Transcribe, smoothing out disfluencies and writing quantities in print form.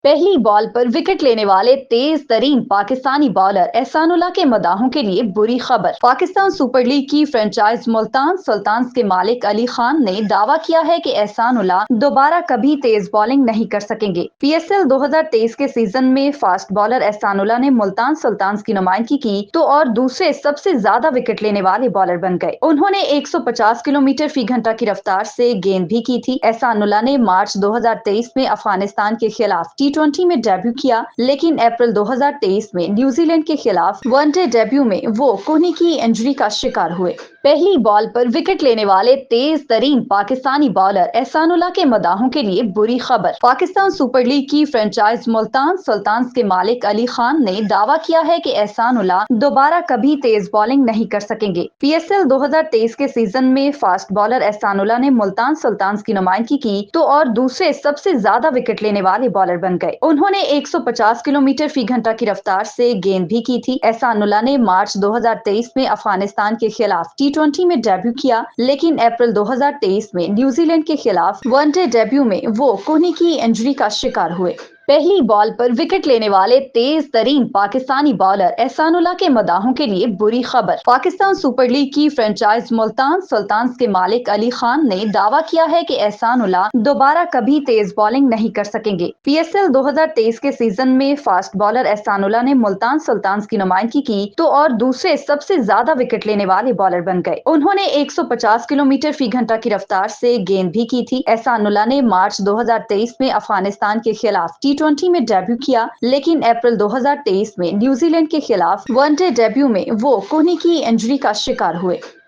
पहली बॉल पर विकेट लेने वाले तेज तरीन पाकिस्तानी बॉलर एहसानुल्लाह के मदाहों के लिए बुरी खबर। पाकिस्तान सुपर लीग की फ्रेंचाइज मुल्तान सुल्तान्स के मालिक अली खान ने दावा किया है कि एहसानुल्लाह दोबारा कभी तेज बॉलिंग नहीं कर सकेंगे। पीएसएल 2023 के सीजन में फास्ट बॉलर एहसानुल्लाह ने मुल्तान सुल्तान्स की नुमाइंदगी की तो और दूसरे सबसे ज्यादा विकेट लेने वाले बॉलर बन गए। उन्होंने 150 किलोमीटर फी घंटा की रफ्तार से गेंद भी की थी। एहसानुल्लाह ने मार्च 2023 में अफगानिस्तान के खिलाफ T20 में डेब्यू किया, लेकिन अप्रैल 2023 में न्यूजीलैंड के खिलाफ वनडे डेब्यू में वो कोहनी की इंजरी का शिकार हुए। पहली बॉल पर विकेट लेने वाले तेज तरीन पाकिस्तानी बॉलर एहसानुल्लाह के मदाहों के लिए बुरी खबर। पाकिस्तान सुपर लीग की फ्रेंचाइज मुल्तान सुल्तान्स के मालिक अली खान ने दावा किया है कि एहसानुल्लाह दोबारा कभी तेज बॉलिंग नहीं कर सकेंगे। पीएसएल 2023 के सीजन में फास्ट बॉलर एहसानुल्लाह ने मुल्तान सुल्तान्स की नुमाइंदगी की तो और दूसरे सबसे ज्यादा विकेट लेने वाले बॉलर बन गए। उन्होंने 150 किलोमीटर फी घंटा की रफ्तार से गेंद भी की थी। एहसानुल्लाह ने मार्च 2023 में अफगानिस्तान के खिलाफ T20 में डेब्यू किया, लेकिन अप्रैल 2023 में न्यूजीलैंड के खिलाफ वनडे डेब्यू में वो कोहनी की इंजरी का शिकार हुए। पहली बॉल पर विकेट लेने वाले तेज तरीन पाकिस्तानी बॉलर एहसानुल्लाह के मदाहों के लिए बुरी खबर। पाकिस्तान सुपर लीग की फ्रेंचाइज मुल्तान सुल्तान्स के मालिक अली खान ने दावा किया है कि एहसानुल्लाह दोबारा कभी तेज बॉलिंग नहीं कर सकेंगे। पीएसएल 2023 के सीजन में फास्ट बॉलर एहसानुल्लाह ने मुल्तान सुल्तान्स की नुमाइंदगी की तो और दूसरे सबसे ज्यादा विकेट लेने वाले बॉलर बन गए। उन्होंने 150 किलोमीटर फी घंटा की रफ्तार से गेंद भी की थी। एहसानुल्लाह ने मार्च 2023 में अफगानिस्तान के खिलाफ T20 में डेब्यू किया, लेकिन अप्रैल 2023 में न्यूजीलैंड के खिलाफ वनडे डेब्यू में वो कोहनी की इंजरी का शिकार हुए।